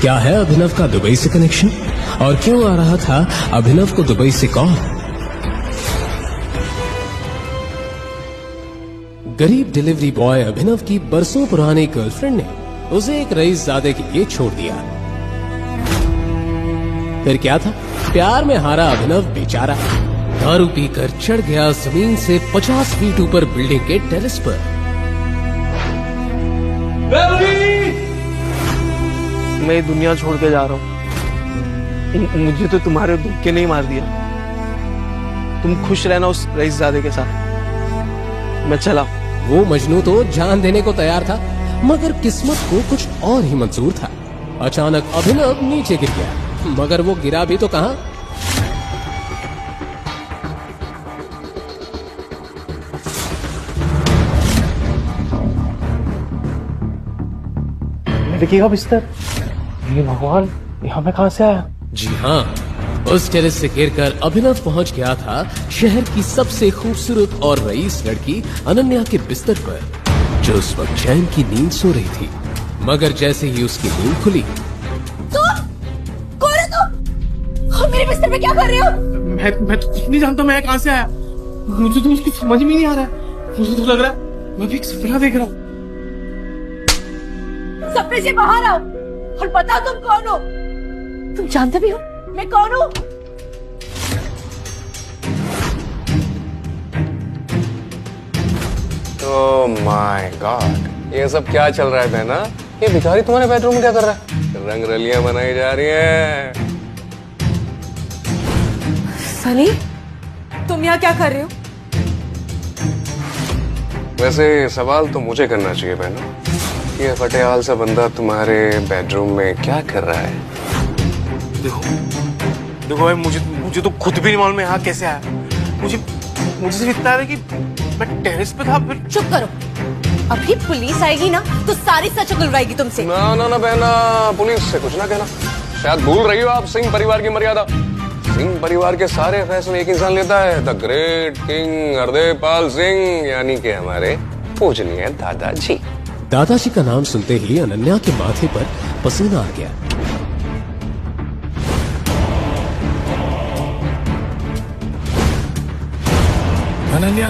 क्या है अभिनव का दुबई से कनेक्शन और क्यों आ रहा था अभिनव को दुबई से कॉल? गरीब डिलीवरी बॉय अभिनव की बरसों पुरानी गर्लफ्रेंड ने उसे एक रईसजादे के लिए छोड़ दिया। फिर क्या था, प्यार में हारा अभिनव बेचारा दारू पीकर चढ़ गया जमीन से 50 फीट ऊपर बिल्डिंग के टेरेस पर। मैं ये दुनिया छोड़ के जा रहा हूँ। मुझे तो तुम्हारे धोखे नहीं मार दिया। तुम खुश रहना उस रईसजादे के साथ। मैं चला। वो मजनू तो जान देने को तैयार था, मगर किस्मत को कुछ और ही मंजूर था। अचानक अभिनव नीचे गिर गया, मगर वो गिरा भी तो कहां। लड़की का बिस्तर। ये भगवान, यहाँ में कहां से आया? जी हाँ, उस टेरेस से गिरकर अभिनव पहुंच गया था शहर की सबसे खूबसूरत और रईस लड़की अनन्या के बिस्तर पर, जो उस वक्त चैन की नींद सो रही थी। मगर जैसे ही उसकी नींद खुली, कौन है तुम? मेरे बिस्तर पे क्या कर रहे हो? मैं तो कुछ नहीं जानता मैं कहां से आया। मुझे तो उसकी समझ में नहीं आ रहा है। मुझे तो लग रहा है मैं भी एक सपना देख रहा हूँ। सपने से बाहर आओ और बताओ तुम कौन हो। तुम जानते भी हो मैं कौन हूँ? ओह माय गॉड, ये सब क्या चल रहा है बहना? ये भिखारी तुम्हारे बेडरूम में क्या कर रहा है? रंग रलियां बनाई जा रही हैं। सनी, तुम यहाँ क्या कर रहे हो? वैसे सवाल तो मुझे करना चाहिए बहना, ये फटेहाल सा बंदा तुम्हारे बेडरूम में क्या कर रहा है? देखो भाई, मुझे तो खुद भी नहीं मालूम यहाँ कैसे आया। मुझे सिर्फ इतना है कि मैं टेरेस पे था। फिर चुप करो, अभी पुलिस आएगी ना तो सारी सच उगलवाएगी तुमसे। ना ना ना बहना, पुलिस से कुछ ना कहना। शायद भूल रही हो आप सिंह परिवार की मर्यादा। सिंह परिवार के सारे फैसले एक इंसान लेता है, द ग्रेट किंग हरदेवपाल सिंह, यानी कि हमारे पूजनीय दादाजी। दादाजी का नाम सुनते ही अनन्या के माथे पर पसीना आ गया। अनन्या,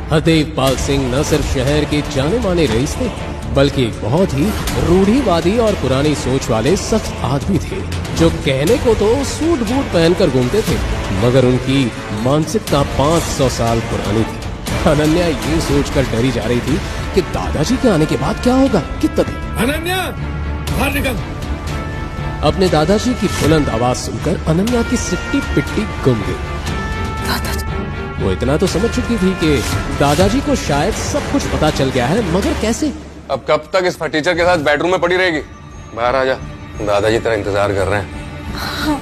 हरदेवपाल सिंह न सिर्फ शहर के जाने माने रईस थे, बल्कि एक बहुत ही रूढ़िवादी और पुरानी सोच वाले सख्त आदमी थे, जो कहने को तो सूट बूट पहनकर घूमते थे, मगर उनकी मानसिकता 500 साल पुरानी थी। अनन्या ये सोचकर डरी जा रही थी कि दादाजी के आने के बाद क्या होगा कि तभी अनन्या बाहर निकल। अपने दादाजी की बुलंद आवाज सुनकर अनन्या की सिट्टी पिट्टी गुम गई। दादाजी? वो इतना तो समझ चुकी थी कि दादाजी को शायद सब कुछ पता चल गया है, मगर कैसे? अब कब तक इस फटीचर के साथ बेडरूम में पड़ी रहेगी? बाहर आ जा, दादाजी तेरा इंतजार कर रहे हैं। हाँ।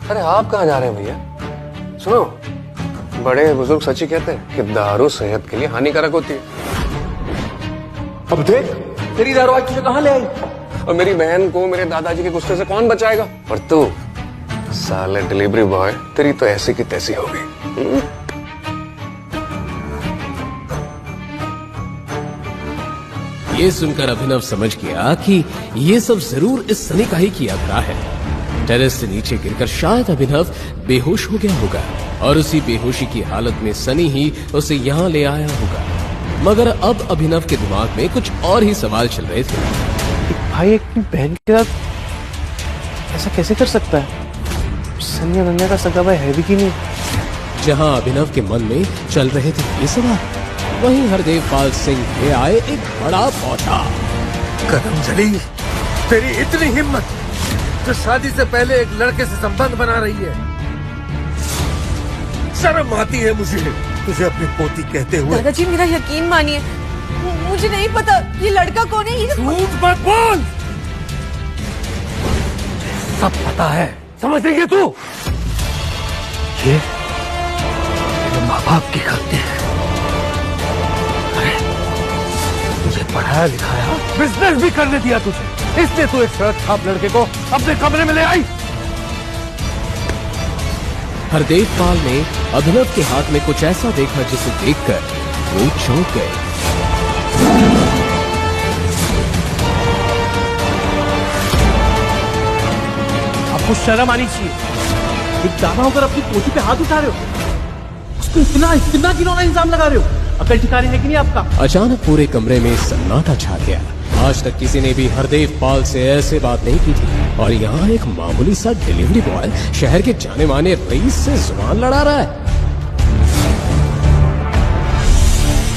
अरे आप कहाँ जा रहे हैं भैया? सुनो, बड़े बुजुर्ग सच ही कहते हैं कि दारू सेहत के लिए हानिकारक होती है। अब देख, तेरी दारू आज तुझे कहाँ ले आई? और मेरी बहन को मेरे दादाजी के गुस्से से कौन बचाएगा? और तू साले डिलीवरी बॉय, तेरी तो ऐसी की तैसी हो गई। ये सुनकर अभिनव समझ गया कि ये सब जरूर इस सनी का ही किया धरा है। टेरेस से नीचे गिरकर शायद अभिनव बेहोश हो गया होगा और उसी बेहोशी की हालत में सनी ही उसे यहाँ ले आया होगा। मगर अब अभिनव के दिमाग में कुछ और ही सवाल चल रहे थे। भाई अपनी बहन के साथ ऐसा कैसे कर सकता है? सनी अनन्या का सगा भाई है भी कि नहीं? जहां अभिनव के मन में चल रहे थे ये सवाल, वहीं हरदेवपाल सिंह ले आए एक बड़ा पौधा। करमजली, तेरी इतनी हिम्मत जो शादी से पहले एक लड़के से संबंध बना रही है। शर्म आती है मुझे तुझे अपनी पोती कहते हुए। दादाजी मेरा यकीन मानिए, मुझे नहीं पता ये लड़का कौन है। झूठ मत बोल, सब पता है। समझ रही है तू? ये मेरे माँ बाप की गलती है। अरे तुझे पढ़ाया लिखाया, बिजनेस भी करने दिया तुझे, इसलिए तू एक सड़क छाप लड़के को अपने कमरे में ले आई। हरदेव पाल ने अभिनव के हाथ में कुछ ऐसा देखा जिसे देखकर वो चौंक गए। आपको शर्म आनी चाहिए। एक दादा होकर अपनी पोती पे हाथ उठा रहे हो, उसको इतना घिनौना इल्जाम लगा रहे हो। अकल ठिकाने है कि नहीं आपका? अचानक पूरे कमरे में सन्नाटा छा गया। आज तक किसी ने भी हरदेव पाल से ऐसे बात नहीं की थी, और यहाँ एक मामूली सा डिलीवरी बॉय शहर के जाने माने रईस से जुबान लड़ा रहा है।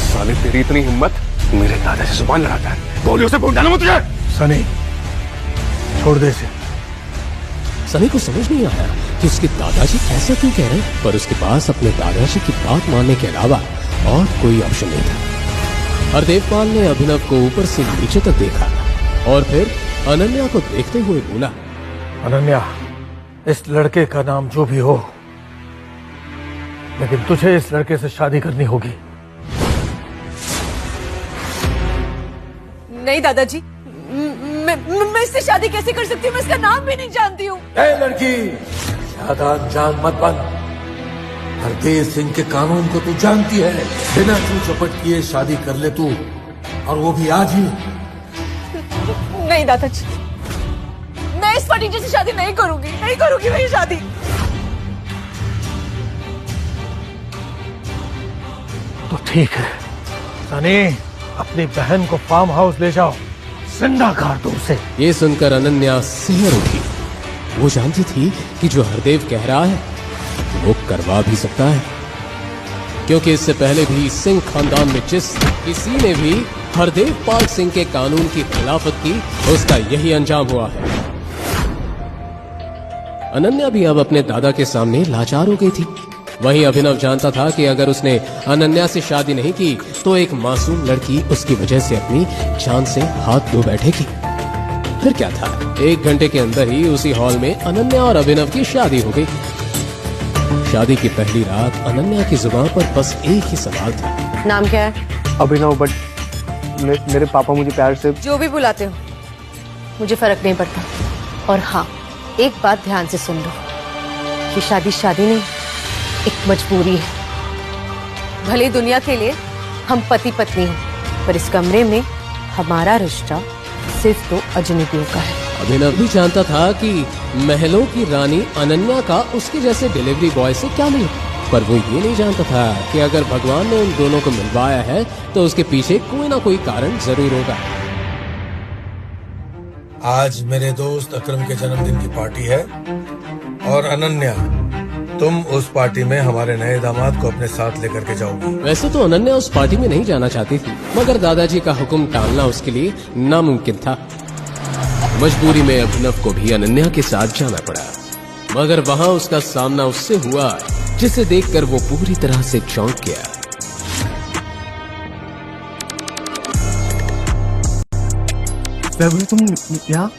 साले तेरी इतनी हिम्मत, मेरे दादा से जुबान लड़ाता है। गोलियों से पहुंचाना मत तुझे। सनी, छोड़ दे इसे। सनी को समझ नहीं आया कि उसके दादाजी ऐसा क्यों कह रहे हैं, पर उसके पास अपने दादाजी की बात मानने के अलावा और कोई ऑप्शन नहीं था। हरदेव पाल ने अभिनव को ऊपर से नीचे तक देखा और फिर अनन्या को देखते हुए बोला, अनन्या, इस लड़के का नाम जो भी हो, लेकिन तुझे इस लड़के से शादी करनी होगी। नहीं दादाजी, मैं इससे शादी कैसे कर सकती हूँ? मैं इसका नाम भी नहीं जानती हूँ। ए लड़की, ज्यादा जान मत बन। हरदेव सिंह के कानून को तू जानती है। बिना चू चपट किए शादी कर ले तू, और वो भी आज ही। नहीं दादाजी, मैं इस फटीचर से शादी नहीं करूंगी मैं ये शादी। तो ठीक है सनी, अपनी बहन को फार्म हाउस ले जाओ, जिंदा कर दो उसे। ये सुनकर अनन्या सिहर उठी। वो जानती थी कि जो हरदेव कह रहा है वो करवा भी सकता है, क्योंकि इससे पहले भी सिंह खानदान में जिस किसी ने भी हरदेव पाल सिंह के कानून की खिलाफत की, उसका यही अंजाम हुआ है। अनन्या भी अब अपने दादा के सामने लाचार हो गई थी। वहीं अभिनव जानता था कि अगर उसने अनन्या से शादी नहीं की तो एक मासूम लड़की उसकी वजह से अपनी जान से हाथ धो बैठेगी। फिर क्या था, 1 घंटे के अंदर ही उसी हॉल में अनन्या और अभिनव की शादी हो गई। शादी की पहली रात अनन्या की जुबान पर बस एक ही सवाल था। नाम क्या है? अभिनव, बट मेरे पापा मुझे प्यार से जो भी बुलाते हो, मुझे फर्क नहीं पड़ता। और हाँ, एक बात ध्यान से सुन लो, कि शादी नहीं, एक मजबूरी है। भले दुनिया के लिए हम पति पत्नी हैं, पर इस कमरे में हमारा रिश्ता सिर्फ 2 अजनबियों का है। अभिनव भी जानता था कि महलों की रानी अनन्या का उसके जैसे डिलीवरी बॉय से क्या मिले, पर वो ये नहीं जानता था कि अगर भगवान ने उन दोनों को मिलवाया है तो उसके पीछे कोई ना कोई कारण जरूर होगा। आज मेरे दोस्त अकरम के जन्मदिन की पार्टी है, और अनन्या, तुम उस पार्टी में हमारे नए दामाद को अपने साथ लेकर के जाओगी। वैसे तो अनन्या उस पार्टी में नहीं जाना चाहती थी, मगर दादाजी का हुक्म टालना उसके लिए नामुमकिन था। मजबूरी में अभिनव को भी अनन्या के साथ जाना पड़ा, मगर वहाँ उसका सामना उससे हुआ जिसे देखकर वो पूरी तरह से चौंक गया। तुम यहाँ?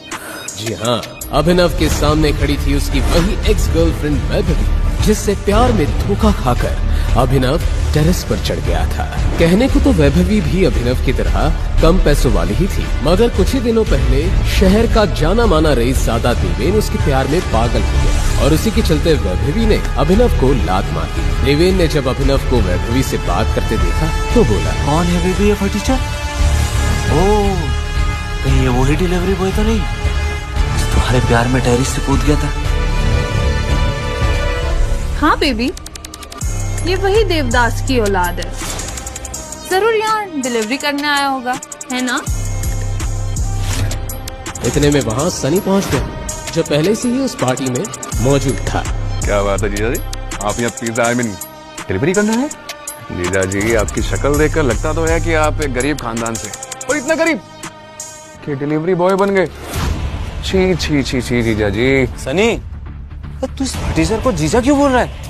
जी हाँ, अभिनव के सामने खड़ी थी उसकी वही एक्स गर्लफ्रेंड वैभवी, जिससे प्यार में धोखा खाकर अभिनव टेरेस पर चढ़ गया था। कहने को तो वैभवी भी अभिनव की तरह कम पैसों वाली ही थी, मगर कुछ ही दिनों पहले शहर का जाना माना रईसजादा देवेन उसके प्यार में पागल हो गया, और उसी के चलते वैभवी ने अभिनव को लात मार दी। देवेन ने जब अभिनव को वैभवी से बात करते देखा तो बोला, कौन है बेबी ये फटीचर? ओह, कहीं ये वही डिलीवरी बॉय तो नहीं तुम्हारे प्यार में टेरेस से कूद गया था? हाँ बेबी, ये वही देवदास की औलाद है। जरूर यहाँ डिलीवरी करने आया होगा, है ना? इतने में वहाँ सनी पहुँच गया, जो पहले से ही उस पार्टी में मौजूद था। क्या बात है जीजा जी, आप यहाँ पिज्जा डिलीवरी करना है? जीजा जी, आपकी शक्ल देखकर लगता तो है कि आप एक गरीब खानदान से, और इतना गरीब कि डिलीवरी बॉय बन गए। छी छी छी छी जीजा जी। सनी, तू इस फटीचर को जीजा क्यों बोल रहा है?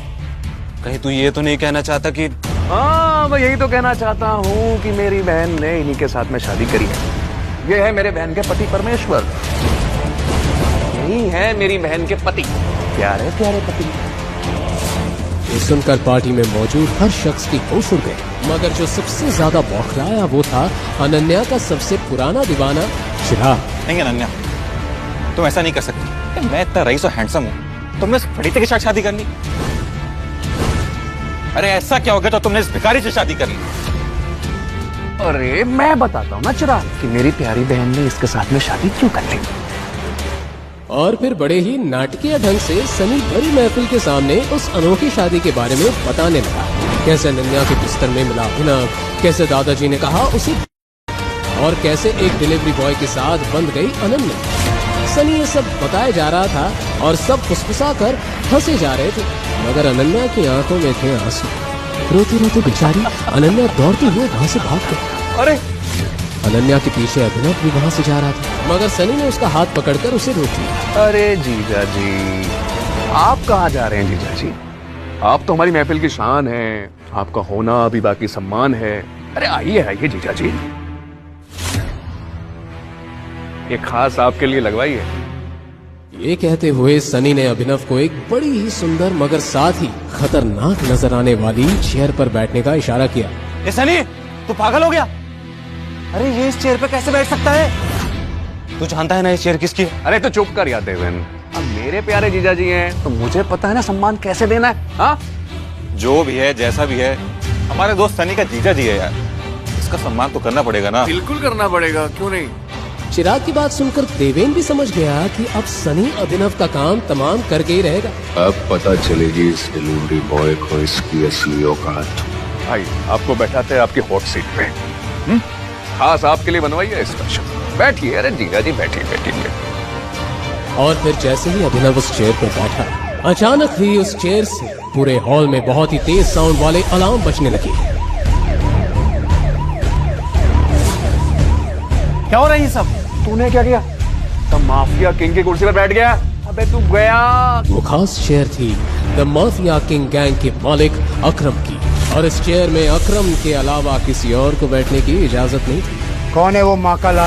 कहीं तू ये तो नहीं कहना चाहता कि... हाँ, मैं यही तो कहना चाहता हूँ कि मेरी बहन ने इन्हीं के साथ में शादी करी है। ये है मेरे बहन के पति परमेश्वर, यही है मेरी बहन के पति, प्यारे प्यारे पति। ये सुनकर पार्टी में मौजूद हर शख्स की होश उड़ गई, मगर जो सबसे ज्यादा बौखलाया वो था अनन्या का सबसे पुराना दीवाना चिराग। नहीं अनन्या, तुम ऐसा नहीं कर सकती। मैं इतना रईस और हैंडसम हूँ, तुमने फटीचर के साथ शादी करनी? अरे ऐसा क्या हो गया तो तुमने इस भिखारी से शादी कर ली? अरे मैं बताता हूँ ना चिराग कि मेरी प्यारी बहन ने इसके साथ में शादी क्यों कर ली। और फिर बड़े ही नाटकीय ढंग से सनी बड़ी महफिल के सामने उस अनोखी शादी के बारे में बताने लगा। कैसे अनन्या के बिस्तर में मिला अभिनव, कैसे दादाजी ने कहा उसे, और कैसे एक डिलीवरी बॉय के साथ बंध गई अनन्या। सनी ये सब बताया जा रहा था और सब फुसफुसा कर हंसे जा रहे थे, मगर अनन्या की आंखों में थे आंसू। रोती रोती बेचारी अनन्या दौड़ती हुई वहां से भाग गई। अरे अनन्या के पीछे अभिनव भी वहां से जा रहा था, मगर सनी ने उसका हाथ पकड़कर उसे रोक लिया। अरे जीजा जी, आप कहाँ जा रहे हैं जीजा जी? आप तो हमारी महफिल की शान हैं, आपका होना अभी बाकी सम्मान है। अरे आइए आइए जीजा जी, ये खास आपके लिए लगवाई है। ये कहते हुए सनी ने अभिनव को एक बड़ी ही सुंदर मगर साथ ही खतरनाक नजर आने वाली चेयर पर बैठने का इशारा किया। ए सनी, तू पागल हो गया? अरे ये इस चेयर पे कैसे बैठ सकता है? तू जानता है ना ये चेयर किसकी है? अरे तो चुप कर यार देवेन, अब मेरे प्यारे जीजा जी हैं तो मुझे पता है ना सम्मान कैसे देना है। हाँ, जो भी है जैसा भी है, हमारे दोस्त सनी का जीजा जी है यार, इसका सम्मान तो करना पड़ेगा ना। बिल्कुल करना पड़ेगा, क्यों नहीं। चिराग की बात सुनकर देवेन भी समझ गया कि अब सनी अभिनव का काम तमाम करके ही रहेगा। अब पता चलेगी इस डिलीवरी बॉय को इसकी असली औकात। भाई आपको बैठाते हैं आपकी हॉट सीट पे, खास आपके लिए बनवाई है स्पेशल। बैठिए, अरे जीजा जी बैठिए बैठिए। और फिर जैसे ही अभिनव उस चेयर पर बैठा, अचानक ही उस चेयर से पूरे हॉल में बहुत ही तेज साउंड वाले अलार्म बजने लगे। क्या हो रहा है ये सब? तूने क्या किया? तो माफिया किंग की कुर्सी पर बैठ गया। अबे तू गया। वो खास चेयर थी द माफिया किंग गैंग के मालिक अकरम की, और इस चेयर में अकरम के अलावा किसी और को बैठने की इजाजत नहीं थी। कौन है वो माँ का लाल?